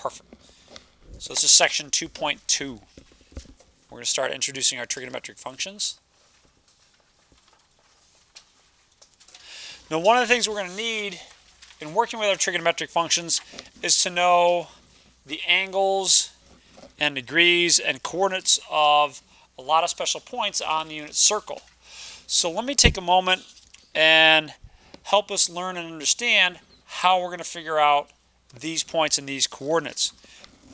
Perfect. So this is section 2.2. We're going to start introducing our trigonometric functions. Now, one of the things we're going to need in working with our trigonometric functions is to know the angles and degrees and coordinates of a lot of special points on the unit circle. So let me take a moment and help us learn and understand how we're going to figure out these points and these coordinates.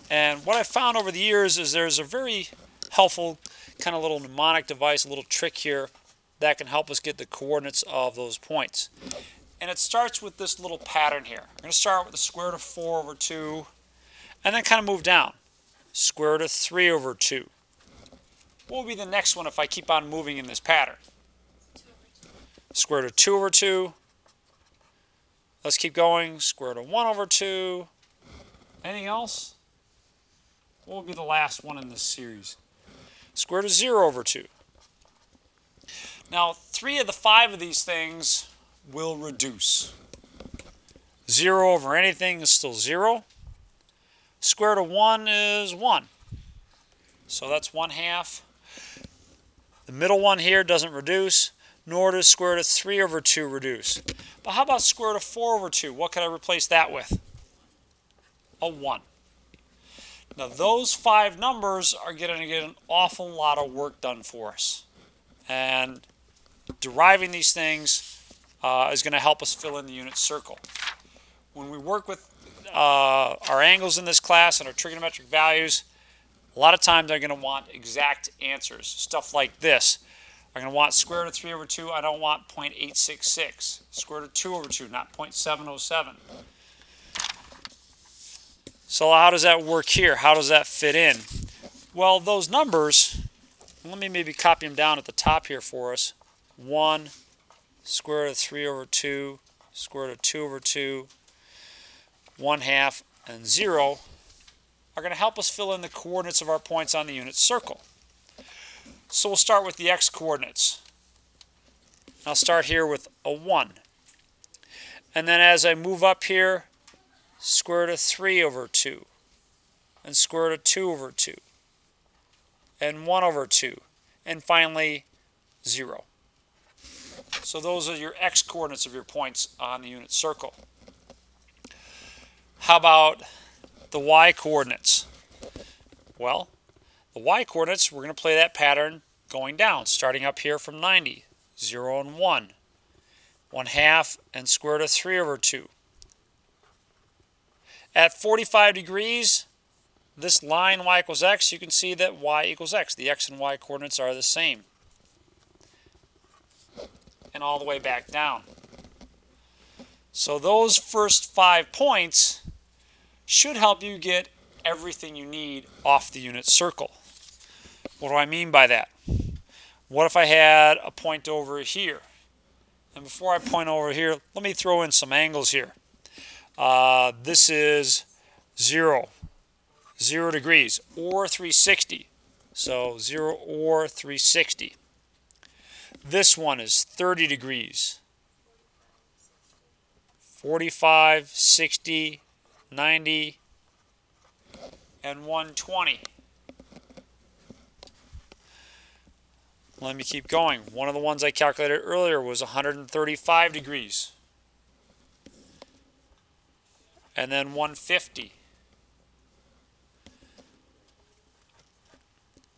And what I've found over the years is there's a very helpful kind of little mnemonic device, a little trick here that can help us get the coordinates of those points. And it starts with this little pattern here. I'm going to start with the square root of 4 over 2 and then kind of move down. Square root of 3 over 2. What will be the next one if I keep on moving in this pattern? Square root of 2 over 2. Let's keep going. Square root of 1 over 2. Anything else? What will be the last one in this series? Square root of 0 over 2. Now, 3 of the 5 of these things will reduce. 0 over anything is still 0. Square root of 1 is 1. So that's 1/2. The middle one here doesn't reduce, nor does square root of 3 over 2 reduce. But how about square root of 4 over 2? What could I replace that with? A 1. Now those 5 numbers are going to get an awful lot of work done for us. And deriving these things is going to help us fill in the unit circle. When we work with our angles in this class and our trigonometric values, a lot of times they're going to want exact answers. Stuff like this. I'm going to want square root of 3 over 2. I don't want 0.866. Square root of 2 over 2, not 0.707. So how does that work here? How does that fit in? Well, those numbers, let me maybe copy them down at the top here for us. 1, square root of 3 over 2, square root of 2 over 2, 1/2, and 0 are going to help us fill in the coordinates of our points on the unit circle. So we'll start with the x coordinates. I'll start here with a 1. And then as I move up here, square root of 3 over 2, and square root of 2 over 2, and 1 over 2, and finally 0. So those are your x coordinates of your points on the unit circle. How about the y coordinates? Well, the y coordinates, we're going to play that pattern going down, starting up here from 90, 0 and 1, 1/2, and square root of 3 over 2. At 45 degrees, this line y equals x, you can see that y equals x. The x and y coordinates are the same. And all the way back down. So those first 5 points should help you get everything you need off the unit circle. What do I mean by that? What if I had a point over here? And before I point over here, let me throw in some angles here. This is 0 degrees, or 360. So 0 or 360. This one is 30 degrees. 45, 60, 90, and 120. Let me keep going. One of the ones I calculated earlier was 135 degrees. And then 150.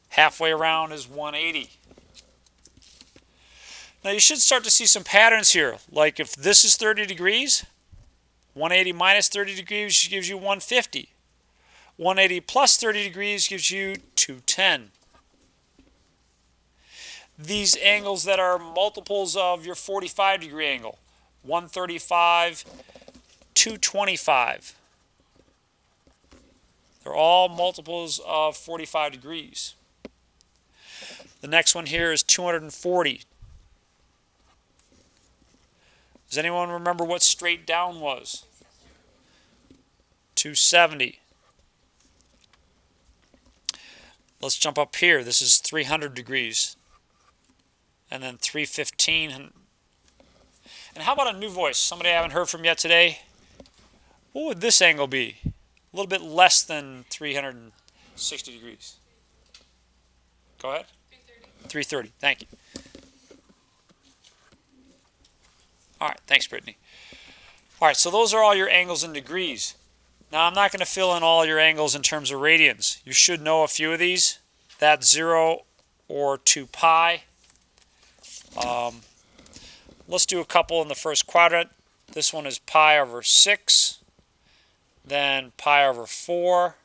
Halfway around is 180. Now you should start to see some patterns here. Like if this is 30 degrees, 180 minus 30 degrees gives you 150. 180 plus 30 degrees gives you 210. These angles that are multiples of your 45 degree angle, 135, 225. They're all multiples of 45 degrees. The next one here is 240. Does anyone remember what straight down was? 270. Let's jump up here. This is 300 degrees. And then 315. And how about a new voice? Somebody I haven't heard from yet today? What would this angle be? A little bit less than 360 degrees. Go ahead. 330. Thank you. All right. Thanks, Brittany. All right. So those are all your angles in degrees. Now, I'm not going to fill in all your angles in terms of radians. You should know a few of these. That's 0 or 2 pi. Let's do a couple in the first quadrant. This one is pi over 6. Then pi over 4.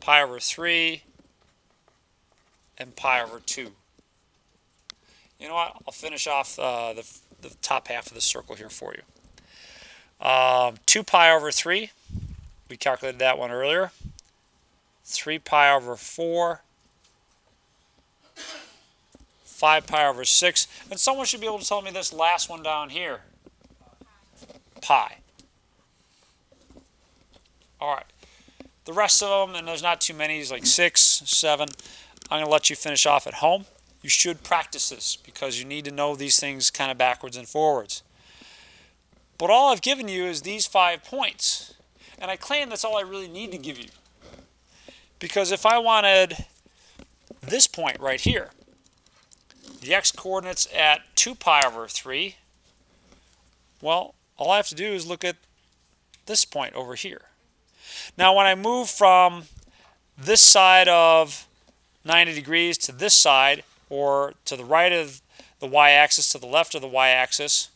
Pi over 3. And pi over 2. You know what? I'll finish off the top half of the circle here for you. 2 pi over 3. We calculated that one earlier. 3 pi over 4. 5 pi over 6. And someone should be able to tell me this last one down here. Pi. All right. The rest of them, and there's not too many, is like 6, 7. I'm going to let you finish off at home. You should practice this because you need to know these things kind of backwards and forwards. But all I've given you is these 5 points. And I claim that's all I really need to give you. Because if I wanted this point right here, the x-coordinates at 2 pi over 3, well, all I have to do is look at this point over here. Now, when I move from this side of 90 degrees to this side, or to the right of the y-axis to the left of the y-axis,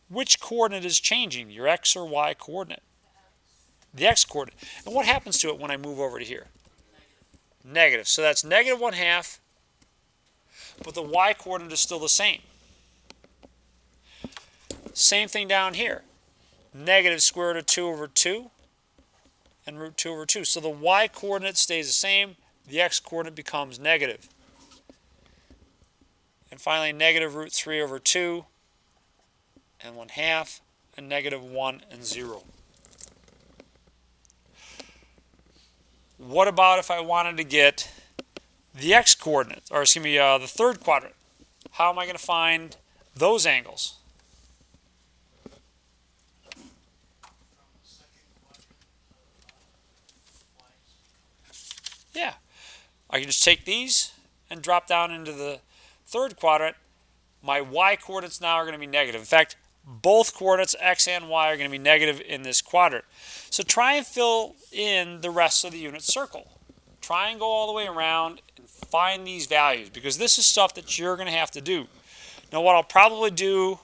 which coordinate is changing, your x or y coordinate? The x coordinate. And what happens to it when I move over to here? Negative. So that's negative 1/2, but the y coordinate is still the same. Same thing down here. Negative square root of 2 over 2 and root 2 over 2. So the y coordinate stays the same. The x coordinate becomes negative. And finally, negative root 3 over 2 and 1/2 and negative 1 and 0. What about if I wanted to get the x coordinate, or excuse me, the third quadrant? How am I going to find those angles? Yeah, I can just take these and drop down into the third quadrant. My y coordinates now are going to be negative. In fact, both coordinates, x and y, are going to be negative in this quadrant. So try and fill in the rest of the unit circle. Try and go all the way around and find these values, because this is stuff that you're going to have to do. Now, what I'll probably do,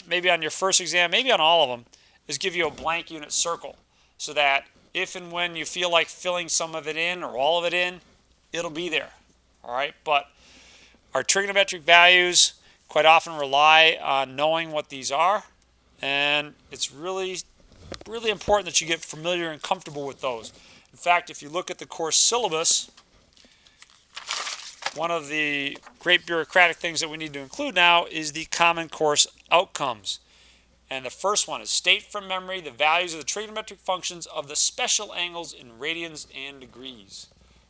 maybe on your first exam, maybe on all of them, is give you a blank unit circle, so that if and when you feel like filling some of it in or all of it in, it'll be there. All right, but our trigonometric values quite often rely on knowing what these are, and it's really important that you get familiar and comfortable with those. In fact, if you look at the course syllabus, one of the great bureaucratic things that we need to include now is the common course outcomes. And the first one is state from memory the values of the trigonometric functions of the special angles in radians and degrees.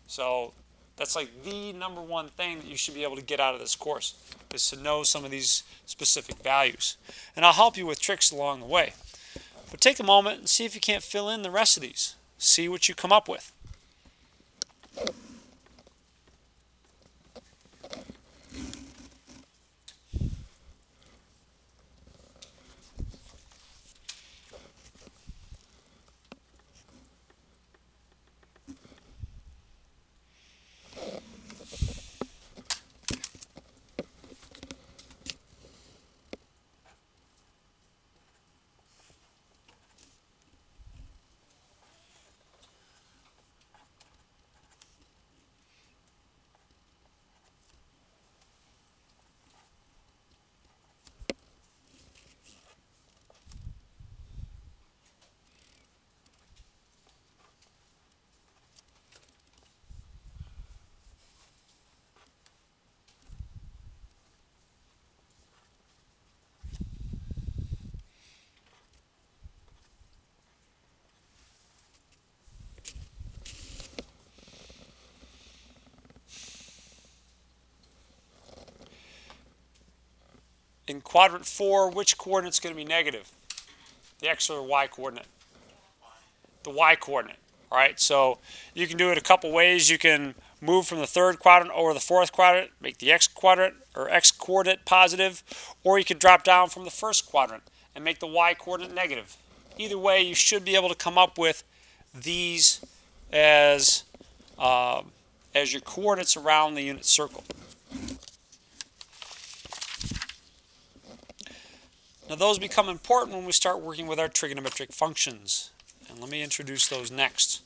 So that's like the number one thing that you should be able to get out of this course, is to know some of these specific values. And I'll help you with tricks along the way. But take a moment and see if you can't fill in the rest of these. See what you come up with. In quadrant 4, which coordinate is going to be negative? The x or y coordinate? the y-coordinate. All right, so you can do it a couple ways. You can move from the third quadrant over the fourth quadrant, make the x-coordinate positive, or you could drop down from the first quadrant and make the y-coordinate negative. Either way, you should be able to come up with these as your coordinates around the unit circle. Now those become important when we start working with our trigonometric functions. And let me introduce those next.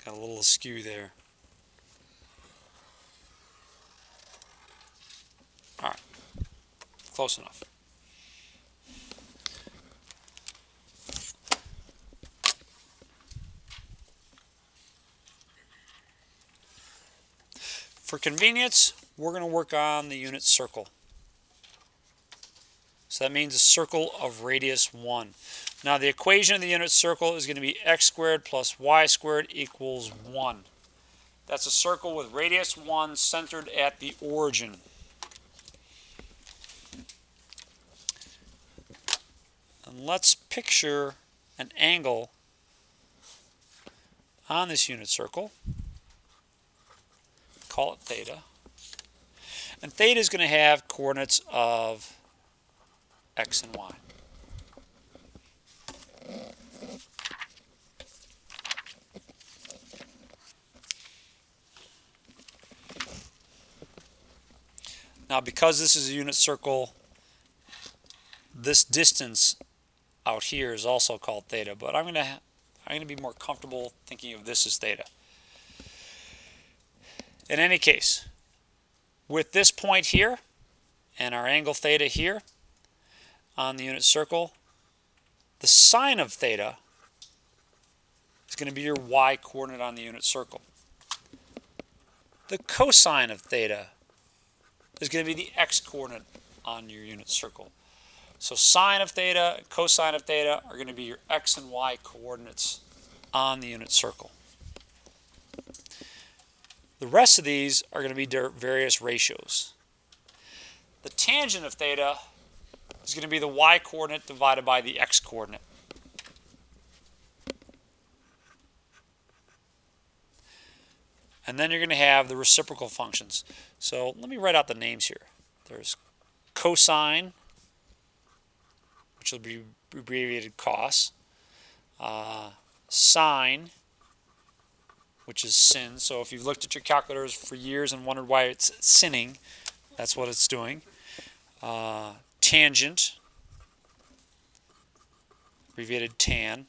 Got a little askew there. All right, close enough. For convenience, we're going to work on the unit circle. So that means a circle of radius 1. Now the equation of the unit circle is going to be x squared plus y squared equals 1. That's a circle with radius 1 centered at the origin. And let's picture an angle on this unit circle. Call it theta. And theta is going to have coordinates of x and y. Now because this is a unit circle, this distance out here is also called theta, but I'm going to be more comfortable thinking of this as theta. In any case, with this point here and our angle theta here on the unit circle, the sine of theta is going to be your y coordinate on the unit circle. The cosine of theta is going to be the x coordinate on your unit circle. So sine of theta and cosine of theta are going to be your x and y coordinates on the unit circle. The rest of these are going to be various ratios. The tangent of theta is going to be the y coordinate divided by the x coordinate. And then you're going to have the reciprocal functions. So let me write out the names here. There's cosine, which will be abbreviated cos, sine, which is sin. So if you've looked at your calculators for years and wondered why it's sinning, that's what it's doing. Tangent, abbreviated tan.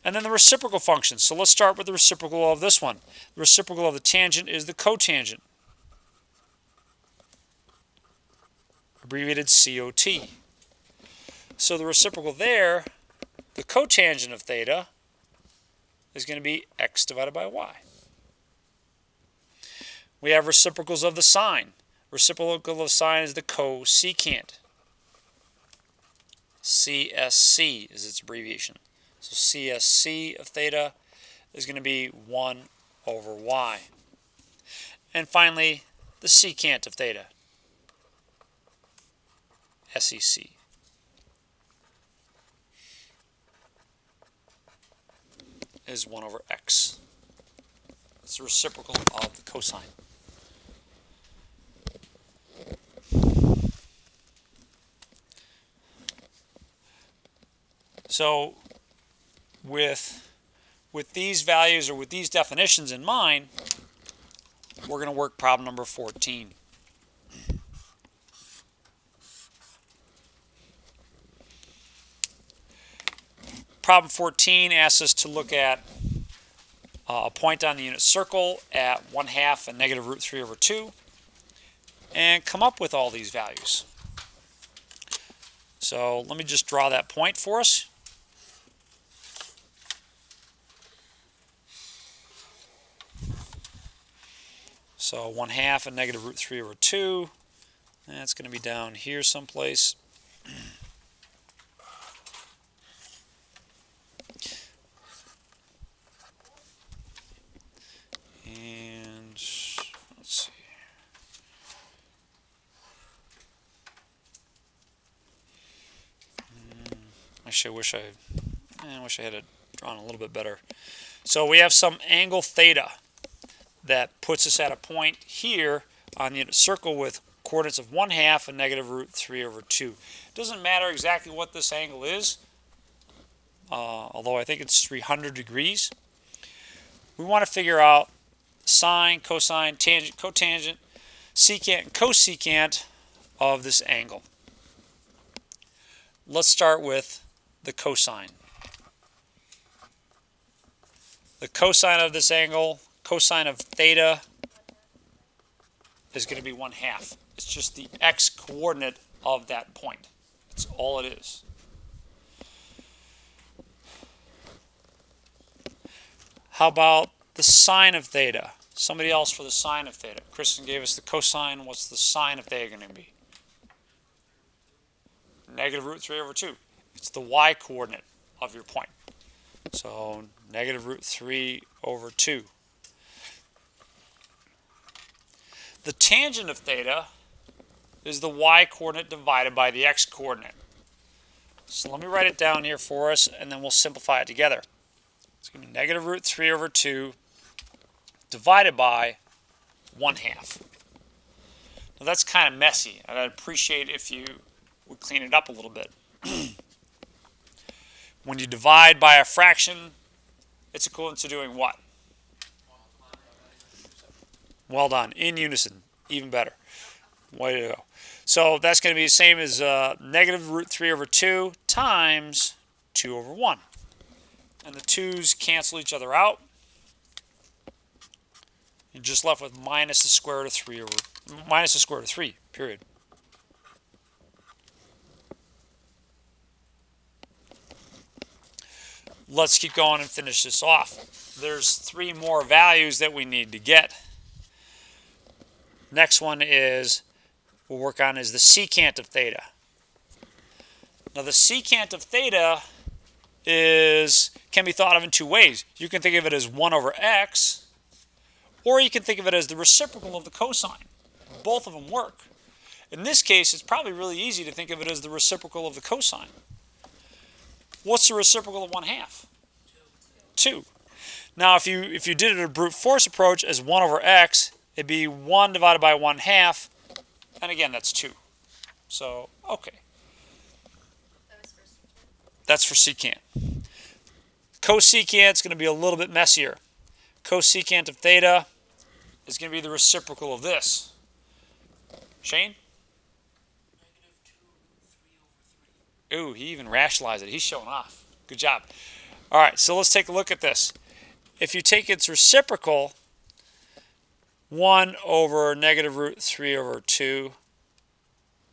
And then the reciprocal functions. So let's start with the reciprocal of this one. The reciprocal of the tangent is the cotangent, abbreviated COT. So the reciprocal there, the cotangent of theta, is going to be x divided by y. We have reciprocals of the sine. Reciprocal of sine is the co-secant. CSC is its abbreviation. So CSC of theta is going to be 1 over y. And finally, the secant of theta, SEC. Is 1 over x. It's the reciprocal of the cosine. So with these values or with these definitions in mind, we're going to work problem number 14. Problem 14 asks us to look at a point on the unit circle at 1/2 and negative root 3 over 2 and come up with all these values. So let me just draw that point for us. So 1/2 and negative root 3 over 2. That's going to be down here someplace. And let's see. Actually, I wish I had it drawn a little bit better. So we have some angle theta that puts us at a point here on the circle with coordinates of 1/2 and negative root 3 over 2. It doesn't matter exactly what this angle is, although I think it's 300 degrees. We want to figure out sine, cosine, tangent, cotangent, secant, and cosecant of this angle. Let's start with the cosine. The cosine of this angle, cosine of theta, is going to be 1/2. It's just the x coordinate of that point. That's all it is. How about the sine of theta? Somebody else for the sine of theta. Kristen gave us the cosine. What's the sine of theta going to be? Negative root 3 over 2. It's the y coordinate of your point. So negative root 3 over 2. The tangent of theta is the y coordinate divided by the x coordinate. So let me write it down here for us, and then we'll simplify it together. It's going to be negative root 3 over 2 divided by 1/2. Now that's kind of messy, and I'd appreciate if you would clean it up a little bit. When you divide by a fraction, it's equivalent to doing what? Well done. In unison. Even better. Way to go. So that's going to be the same as negative root 3 over 2 times 2 over 1. And the 2's cancel each other out. You're just left with minus the square root of 3 over minus the square root of 3, period. Let's keep going and finish this off. There's 3 more values that we need to get. Next one is we'll work on is the secant of theta. Now the secant of theta can be thought of in 2 ways. You can think of it as 1 over x, or you can think of it as the reciprocal of the cosine. Both of them work. In this case, it's probably really easy to think of it as the reciprocal of the cosine. What's the reciprocal of 1/2? 2. Now, if you did it a brute force approach as 1 over x, it'd be 1 divided by 1/2, and again, that's 2. So, okay. That's for secant. Cosecant is going to be a little bit messier. Cosecant of theta is going to be the reciprocal of this. Shane? Ooh, he even rationalized it. He's showing off. Good job. All right, so let's take a look at this. If you take its reciprocal, 1 over negative root 3 over 2,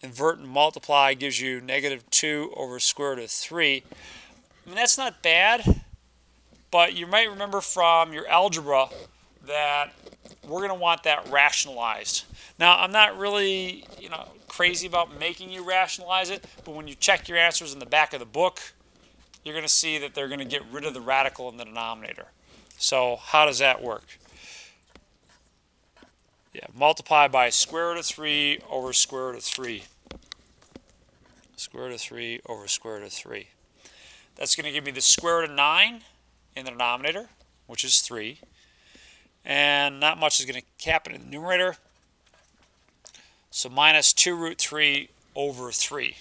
invert and multiply gives you negative 2 over square root of 3. I mean, that's not bad, but you might remember from your algebra that we're going to want that rationalized. Now, I'm not really, crazy about making you rationalize it, but when you check your answers in the back of the book, you're going to see that they're going to get rid of the radical in the denominator. So how does that work? Yeah, multiply by square root of 3 over square root of 3. Square root of 3 over square root of 3. That's going to give me the square root of 9 in the denominator, which is 3. And not much is going to happen in the numerator. So minus 2 root 3 over 3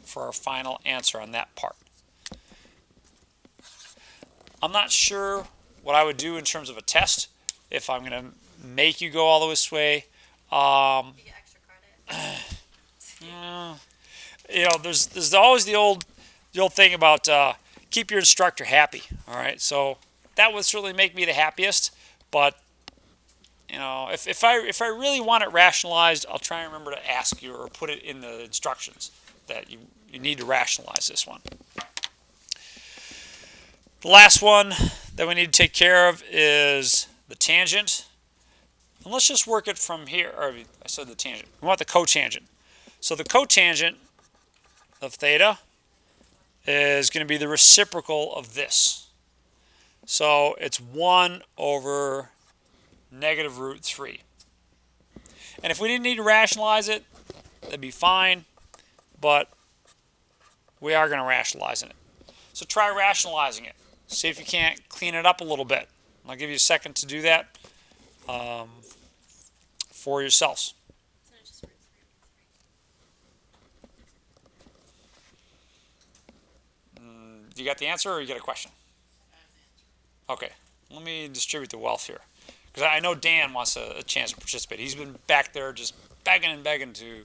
for our final answer on that part. I'm not sure what I would do in terms of a test if I'm going to make you go all this way. You get extra credit. There's always the old thing about keep your instructor happy. All right, so that would certainly make me the happiest. But if I really want it rationalized, I'll try and remember to ask you or put it in the instructions that you need to rationalize this one. The last one that we need to take care of is the tangent. And let's just work it from here, or I said the tangent. We want the cotangent. So the cotangent of theta is going to be the reciprocal of this. So it's 1 over negative root 3. And if we didn't need to rationalize it, that'd be fine, but we are going to rationalize it. So try rationalizing it. See if you can't clean it up a little bit. I'll give you a second to do that for yourselves. You got the answer or you got a question? Okay, let me distribute the wealth here. Because I know Dan wants a chance to participate. He's been back there just begging and begging to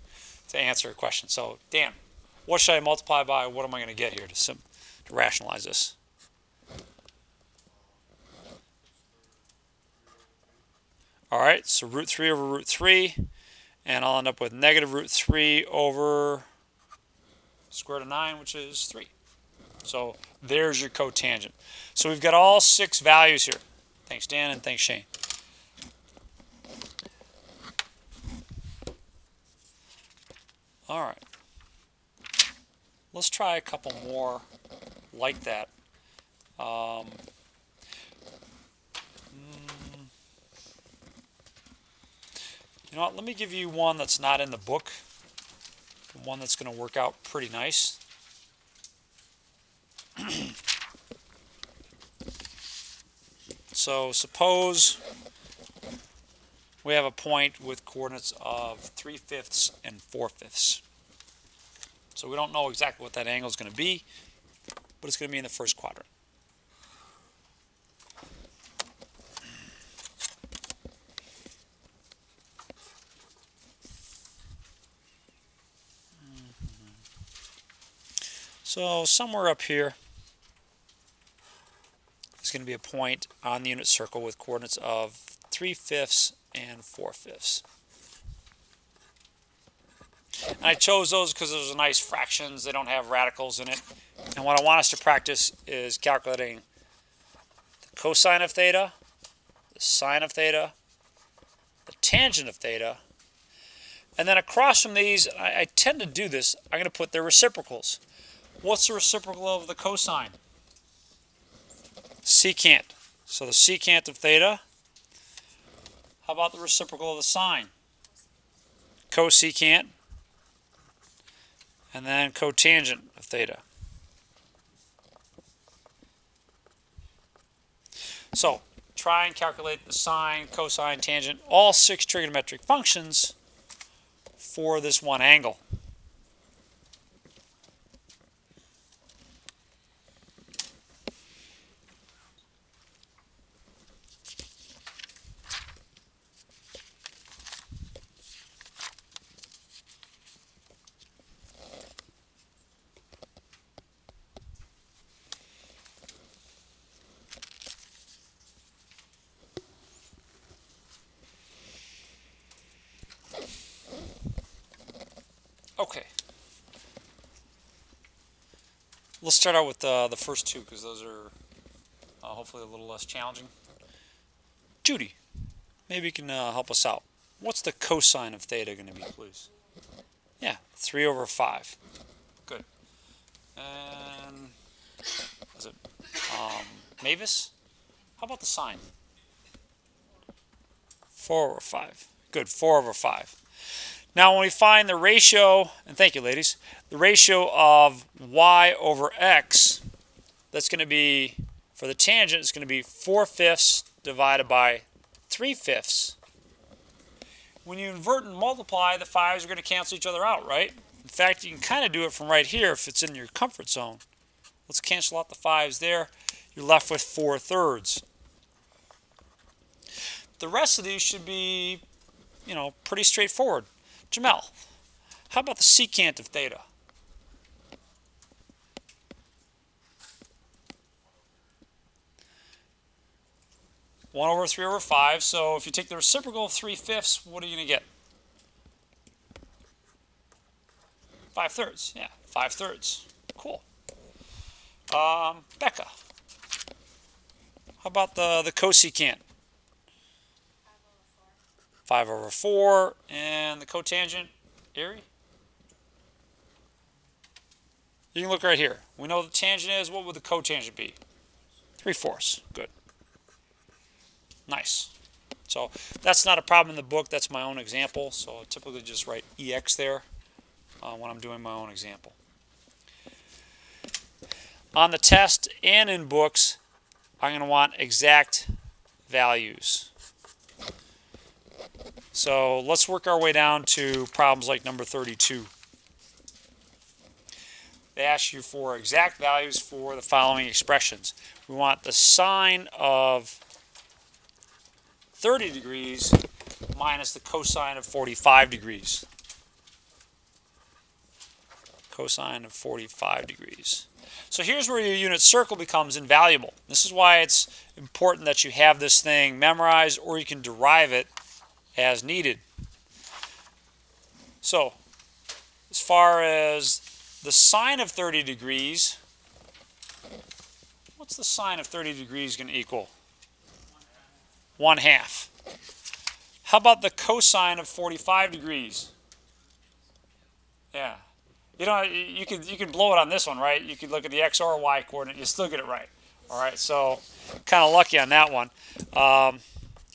answer a question. So, Dan, what should I multiply by? What am I going to get here to rationalize this? All right, so root 3 over root 3. And I'll end up with negative root 3 over square root of 9, which is 3. So there's your cotangent. So we've got all 6 values here. Thanks, Dan, and thanks, Shane. All right. Let's try a couple more like that. You know what? Let me give you one that's not in the book. One that's going to work out pretty nice. So suppose we have a point with coordinates of 3/5 and 4/5. So we don't know exactly what that angle is going to be, but it's going to be in the first quadrant. So somewhere up here is going to be a point on the unit circle with coordinates of 3/5 and 4/5. And I chose those because those are nice fractions. They don't have radicals in it. And what I want us to practice is calculating the cosine of theta, the sine of theta, the tangent of theta, and then across from these, I tend to do this, I'm going to put their reciprocals. What's the reciprocal of the cosine? Secant. So the secant of theta. How about the reciprocal of the sine? Cosecant. And then cotangent of theta. So try and calculate the sine, cosine, tangent, all 6 trigonometric functions for this one angle. Okay. Let's start out with the first 2 because those are hopefully a little less challenging. Judy, maybe you can help us out. What's the cosine of theta going to be, please? Yeah, 3 over 5. Good. And is it Mavis? How about the sine? 4 over 5. Good, 4 over 5. Now when we find the ratio, and thank you ladies, the ratio of y over x, that's going to be, for the tangent, it's going to be 4/5 divided by 3/5. When you invert and multiply, the 5's are going to cancel each other out, right? In fact, you can kind of do it from right here if it's in your comfort zone. Let's cancel out the 5's there. You're left with 4/3. The rest of these should be, you know, pretty straightforward. Jamel, how about the secant of theta? One over 3 over 5. So if you take the reciprocal of 3/5, what are you going to get? 5/3. Yeah, 5/3. Cool. Becca, how about the cosecant? 5 over 4, and the cotangent, Erie? You can look right here. We know what the tangent is. What would the cotangent be? 3/4. Good. Nice. So that's not a problem in the book. That's my own example. So I typically just write EX there when I'm doing my own example. On the test and in books, I'm going to want exact values. So let's work our way down to problems like number 32. They ask you for exact values for the following expressions. We want the sine of 30 degrees minus the cosine of 45 degrees. Cosine of 45 degrees. So here's where your unit circle becomes invaluable. This is why it's important that you have this thing memorized, or you can derive it as needed. So as far as the sine of 30 degrees, what's the sine of 30 degrees going to equal? 1/2. How about the cosine of 45 degrees? Yeah. You know, you can blow it on this one, right? You could look at the x or y coordinate, you still get it right. All right, so kind of lucky on that one.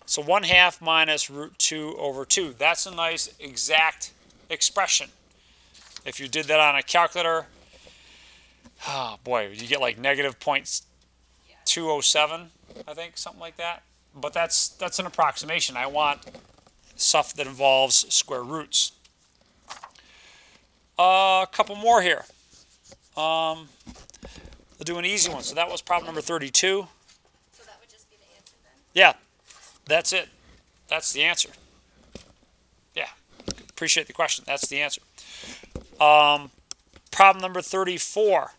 So 1/2 minus root 2 over 2. That's a nice exact expression. If you did that on a calculator, oh boy, you get like negative 0.207, I think, something like that. But that's an approximation. I want stuff that involves square roots. A couple more here. We'll do an easy one. So that was problem number 32. So that would just be the answer then? Yeah, that's it. That's the answer. Yeah, appreciate the question. That's the answer. Problem number 34.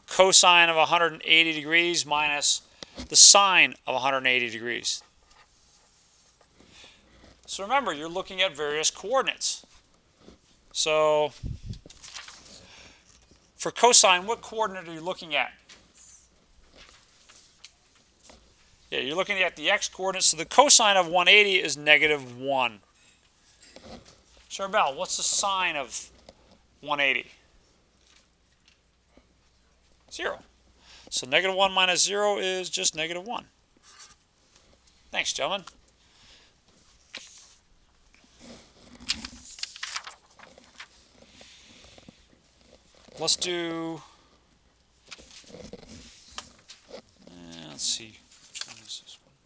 Cosine of 180 degrees minus the sine of 180 degrees. So remember, you're looking at various coordinates. So for cosine, what coordinate are you looking at? Yeah, you're looking at the x coordinates. So the cosine of 180 is -1. Charbel, what's the sine of 180? 0. So -1 minus 0 is just -1. Thanks, gentlemen. Let's do, let's see, which one is this one?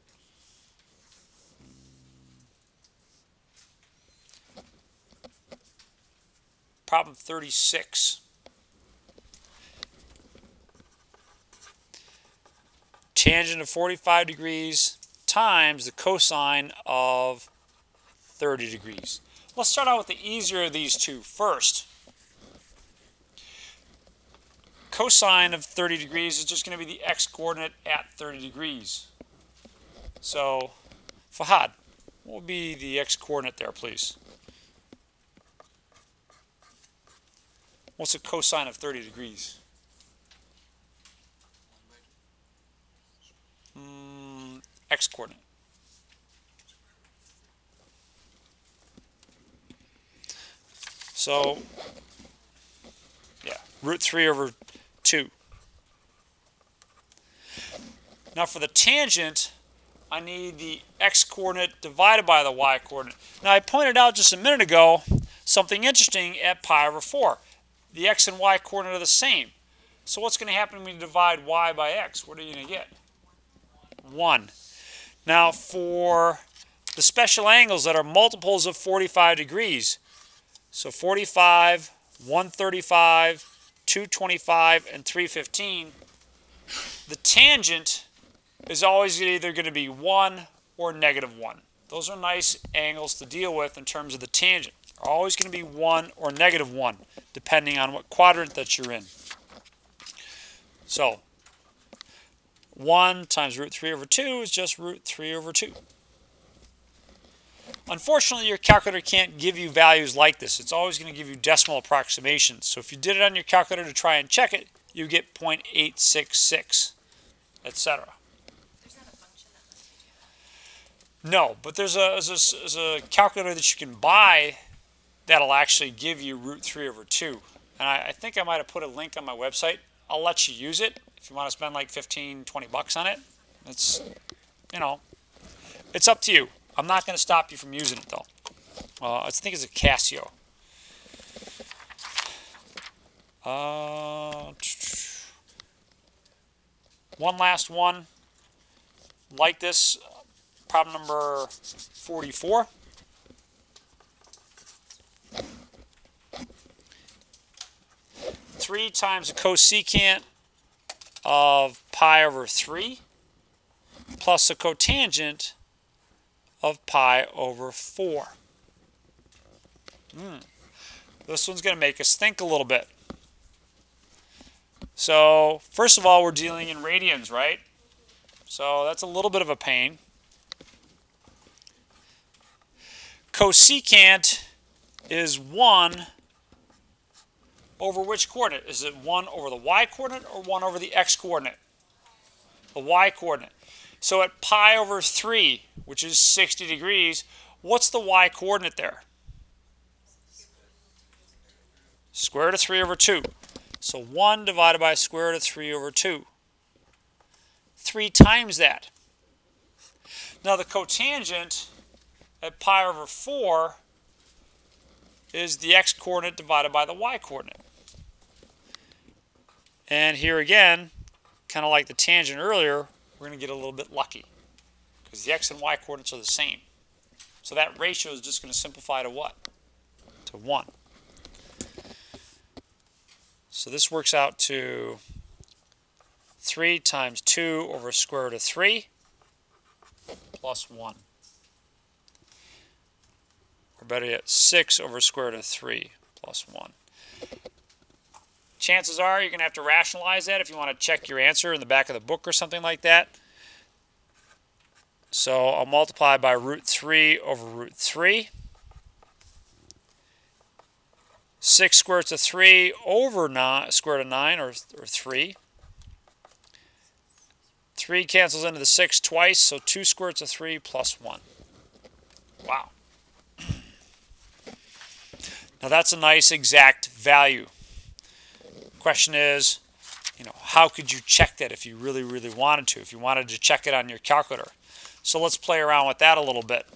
Problem 36. Tangent of 45 degrees times the cosine of 30 degrees. Let's start out with the easier of these two first. Cosine of 30 degrees is just going to be the x-coordinate at 30 degrees. So, Fahad, what would be the x-coordinate there, please? What's the cosine of 30 degrees? X-coordinate. So, yeah, root 3 over 2. Now for the tangent, I need the x-coordinate divided by the y-coordinate. Now I pointed out just a minute ago something interesting at pi over 4. The x and y coordinate are the same. So what's going to happen when you divide y by x? What are you going to get? 1. Now for the special angles that are multiples of 45 degrees, so 45, 135, 225, and 315, the tangent is always either going to be 1 or -1. Those are nice angles to deal with in terms of the tangent. They're always going to be 1 or -1, depending on what quadrant that you're in. So 1 times root 3 over 2 is just root 3 over 2. Unfortunately, your calculator can't give you values like this. It's always going to give you decimal approximations. So if you did it on your calculator to try and check it, you get 0.866, etc. There's not a function that lets you do No, but there's a calculator that you can buy that'll actually give you root 3 over 2. And I think I might have put a link on my website. I'll let you use it if you want to spend like 15, 20 bucks on it. It's, you know, it's up to you. I'm not going to stop you from using it though. I think it's a Casio. One last one. Like this, problem number 44. Three times the cosecant of pi over 3 plus the cotangent of pi over 4. This one's going to make us think a little bit. So, first of all, we're dealing in radians, right? So that's a little bit of a pain. Cosecant is 1 over which coordinate? Is it 1 over the y coordinate or 1 over the x coordinate? The y coordinate. So at pi over 3, which is 60 degrees, what's the y coordinate there? Square root of 3 over 2. So 1 divided by square root of 3 over 2. 3 times that. Now the cotangent at pi over 4 is the x coordinate divided by the y coordinate. And here again, kind of like the tangent earlier, we're going to get a little bit lucky because the x and y coordinates are the same. So that ratio is just going to simplify to what? To 1. So this works out to 3 times 2 over square root of 3 plus 1. Or better yet, 6 over square root of 3 plus 1. Chances are you're going to have to rationalize that if you want to check your answer in the back of the book or something like that. So I'll multiply by root 3 over root 3. 6 square roots of 3 over 9, square root of 9, or 3. 3 cancels into the 6 twice, so 2 square roots of 3 plus 1. Wow. Now that's a nice exact value. Question is, how could you check that if you really, really wanted to? If you wanted to check it on your calculator. So let's play around with that a little bit.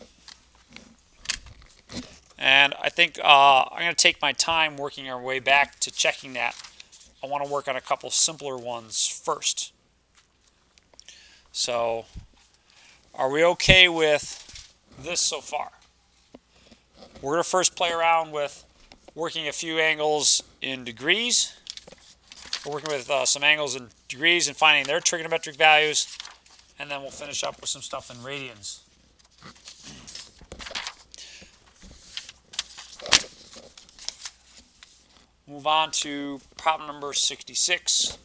And I think I'm going to take my time working our way back to checking that. I want to work on a couple simpler ones first. So, are we okay with this so far? We're going to first play around with working a few angles in degrees. We're working with some angles in degrees and finding their trigonometric values. And then we'll finish up with some stuff in radians. Move on to problem number 66.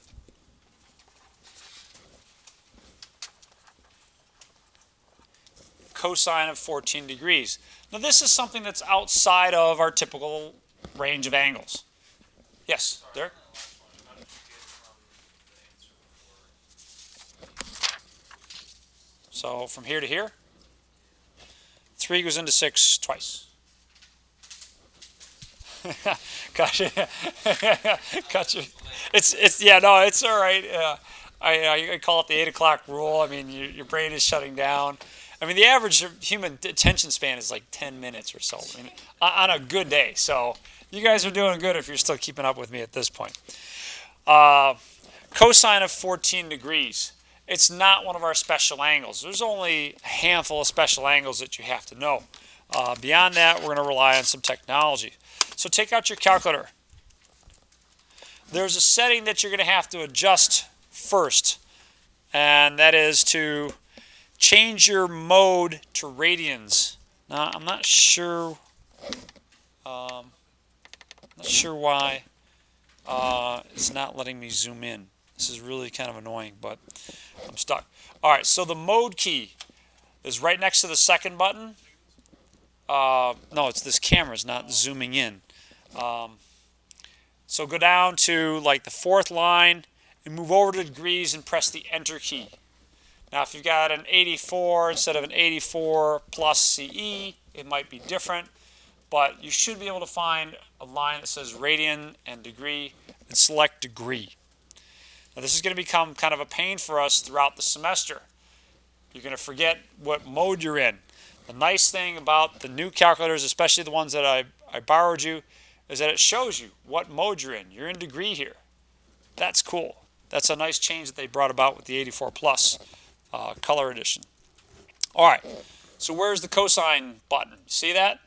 Cosine of 14 degrees. Now this is something that's outside of our typical range of angles. Yes, Derek? So from here to here, 3 goes into 6 twice. Gotcha. Gotcha. Yeah, no, it's all right. I call it the 8 o'clock rule. I mean, your brain is shutting down. I mean, the average human attention span is like 10 minutes or so. I mean, on a good day. So you guys are doing good if you're still keeping up with me at this point. Cosine of 14 degrees. It's not one of our special angles. There's only a handful of special angles that you have to know. Beyond that, we're going to rely on some technology. So take out your calculator. There's a setting that you're going to have to adjust first, and that is to change your mode to radians. Now, I'm not sure why it's not letting me zoom in. This is really kind of annoying, but I'm stuck. All right, so the mode key is right next to the second button. No, it's this camera. It's not zooming in. So go down to like the 4th line and move over to degrees and press the enter key. Now, if you've got an 84 instead of an 84 plus CE, it might be different, but you should be able to find a line that says radian and degree and select degree. Now, this is going to become kind of a pain for us throughout the semester. You're going to forget what mode you're in. The nice thing about the new calculators, especially the ones that I borrowed you, is that it shows you what mode you're in. You're in degree here. That's cool. That's a nice change that they brought about with the 84 Plus color edition. All right, so where's the cosine button? See that?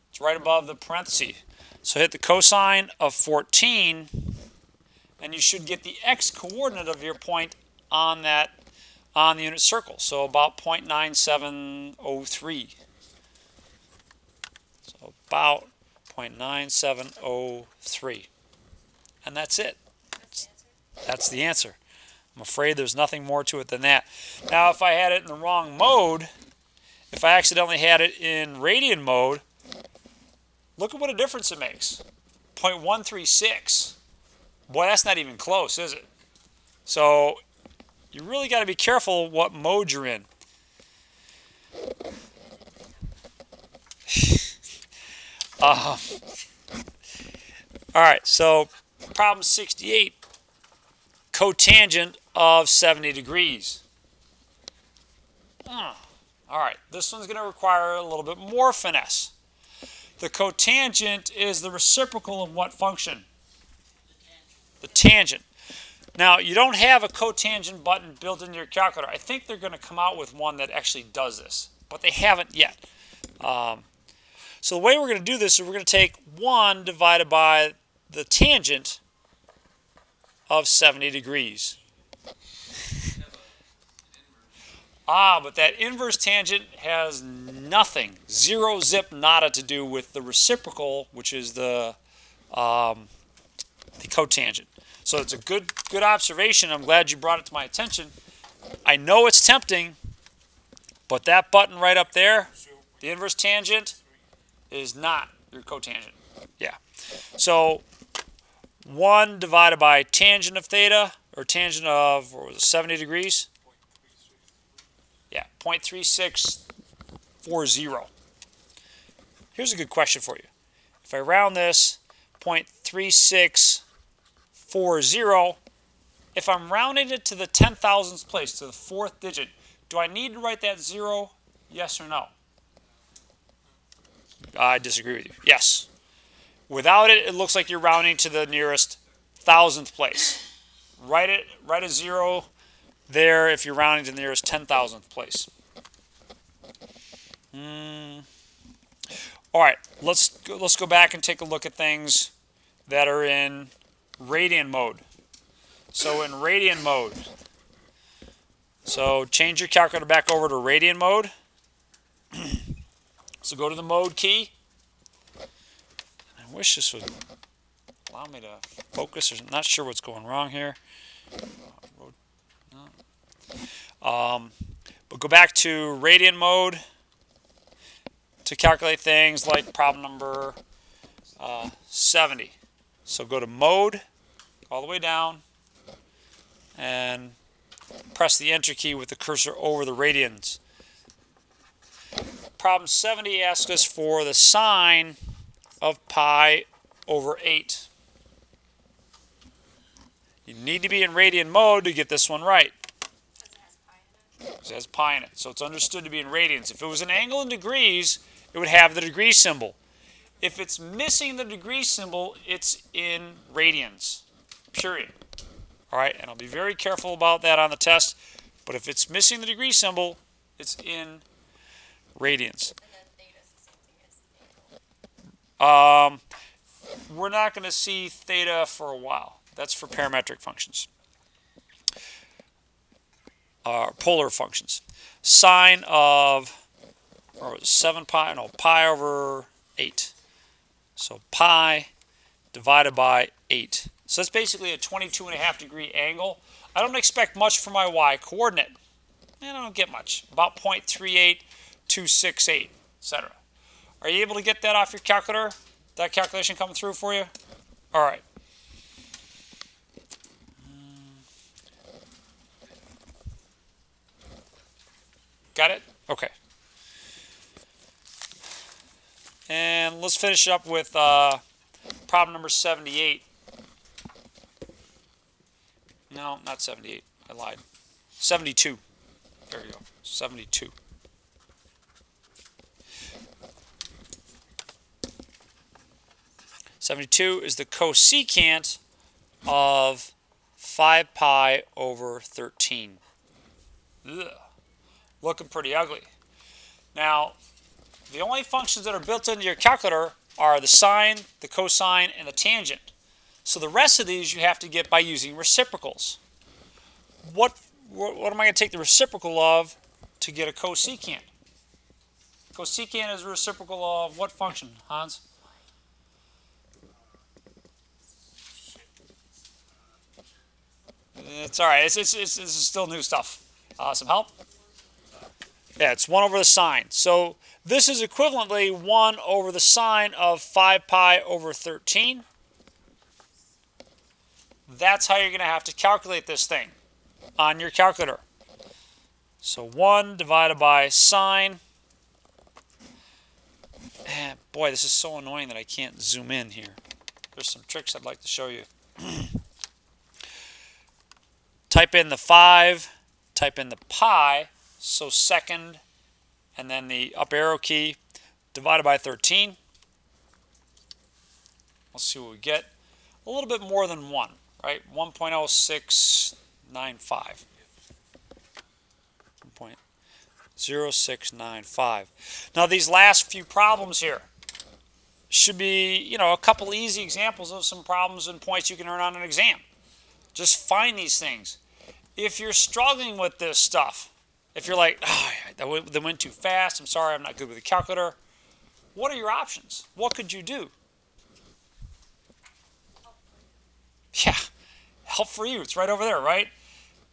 It's right above the parenthesis. So hit the cosine of 14, and you should get the x-coordinate of your point on the unit circle. So about 0.9703. So about 0.9703. And that's it. That's the answer. I'm afraid there's nothing more to it than that. Now, if I had it in the wrong mode, if I accidentally had it in radian mode, look at what a difference it makes. 0.136. Boy, that's not even close, is it? So you really got to be careful what mode you're in. All right, so problem 68, cotangent of 70 degrees. All right, this one's going to require a little bit more finesse. The cotangent is the reciprocal of what function? The tangent. Now, you don't have a cotangent button built into your calculator. I think they're going to come out with one that actually does this, but they haven't yet. So the way we're going to do this is we're going to take 1 divided by the tangent of 70 degrees. But that inverse tangent has nothing, zero zip nada to do with the reciprocal, which is the cotangent. So it's a good observation. I'm glad you brought it to my attention. I know it's tempting, but that button right up there, the inverse tangent, is not your cotangent. Yeah. So 1 divided by tangent of theta, or tangent of, what was it, 70 degrees? Yeah, 0.3640. Here's a good question for you. If I round this, 0.3640, if I'm rounding it to the 10,000th place, to the 4th digit, do I need to write that 0? Yes or no? I disagree with you. Yes. Without it, it looks like you're rounding to the nearest 1,000th place. Write a 0 there if you're rounding to the nearest 10,000th place. All right, let's go back and take a look at things that are in radian mode. So in radian mode, so change your calculator back over to radian mode. So go to the mode key. I wish this would allow me to focus. I'm not sure what's going wrong here. But go back to radian mode to calculate things like problem number 70. So go to mode, all the way down, and press the enter key with the cursor over the radians. Problem 70 asks us for the sine of pi over 8. You need to be in radian mode to get this one right. Because it has pi in it. So it's understood to be in radians. If it was an angle in degrees, it would have the degree symbol. If it's missing the degree symbol, it's in radians. Period. All right, and I'll be very careful about that on the test. But if it's missing the degree symbol, it's in radians. And then theta is the same thing as angle. We're not going to see theta for a while. That's for parametric functions. Polar functions. Sine of, or was it 7 pi? No, pi over 8. So pi divided by 8. So that's basically a 22.5 degree angle. I don't expect much for my y coordinate. And I don't get much. About 0.38268, etc. Are you able to get that off your calculator? That calculation coming through for you? All right. Got it? Okay. And let's finish up with problem number 78. No, not 78. I lied. 72. There you go. 72. (72) is the cosecant of 5 pi over 13. Ugh. Looking pretty ugly. Now, the only functions that are built into your calculator are the sine, the cosine, and the tangent. So the rest of these you have to get by using reciprocals. What am I going to take the reciprocal of to get a cosecant? Cosecant is a reciprocal of what function, Hans? It's all right. It's still new stuff. Some help? Yeah, it's 1 over the sine. So this is equivalently 1 over the sine of 5 pi over 13. That's how you're going to have to calculate this thing on your calculator. So 1 divided by sine. And boy, this is so annoying that I can't zoom in here. There's some tricks I'd like to show you. Type in the 5, type in the pi, so second, and then the up arrow key, divided by 13. Let's see what we get. A little bit more than 1, right? 1.0695. 1.0695. Now these last few problems here should be, a couple easy examples of some problems and points you can earn on an exam. Just find these things. If you're struggling with this stuff, if you're like, oh, that went too fast, I'm sorry, I'm not good with a calculator, what are your options? What could you do? Yeah, help for you. It's right over there, right?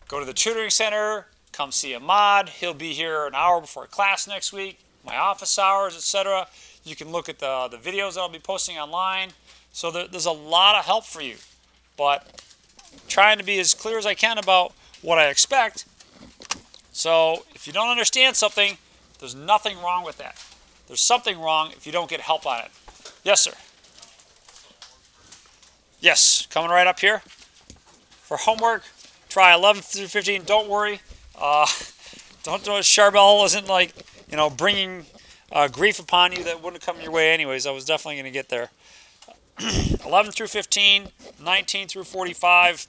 Go to the tutoring center, come see Ahmad. He'll be here an hour before class next week, my office hours, etc. You can look at the videos that I'll be posting online. So there's a lot of help for you. But trying to be as clear as I can about what I expect. So if you don't understand something, there's nothing wrong with that. There's something wrong if you don't get help on it. Yes, sir. Yes, coming right up here. For homework, try 11 through 15. Don't worry. Charbel isn't like, bringing grief upon you that wouldn't come your way anyways. I was definitely going to get there. 11 through 15, 19 through 45,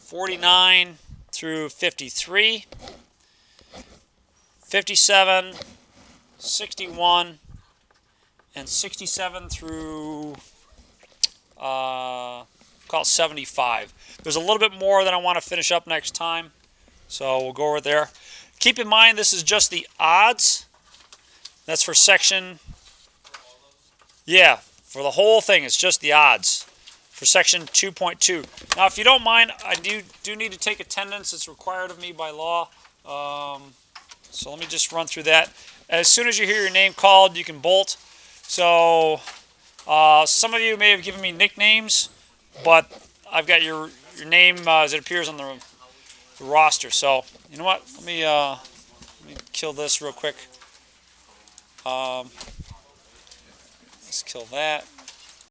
49 through 53, 57, 61, and 67 through call it 75. There's a little bit more that I want to finish up next time, so we'll go over there. Keep in mind this is just the odds. That's for section, yeah, for the whole thing it's just the odds for section 2.2. Now if you don't mind, I do need to take attendance. It's required of me by law. So let me just run through that. As soon as you hear your name called, you can bolt. So some of you may have given me nicknames, but I've got your name as it appears on the roster. So you know what? Let me kill this real quick. Let's kill that.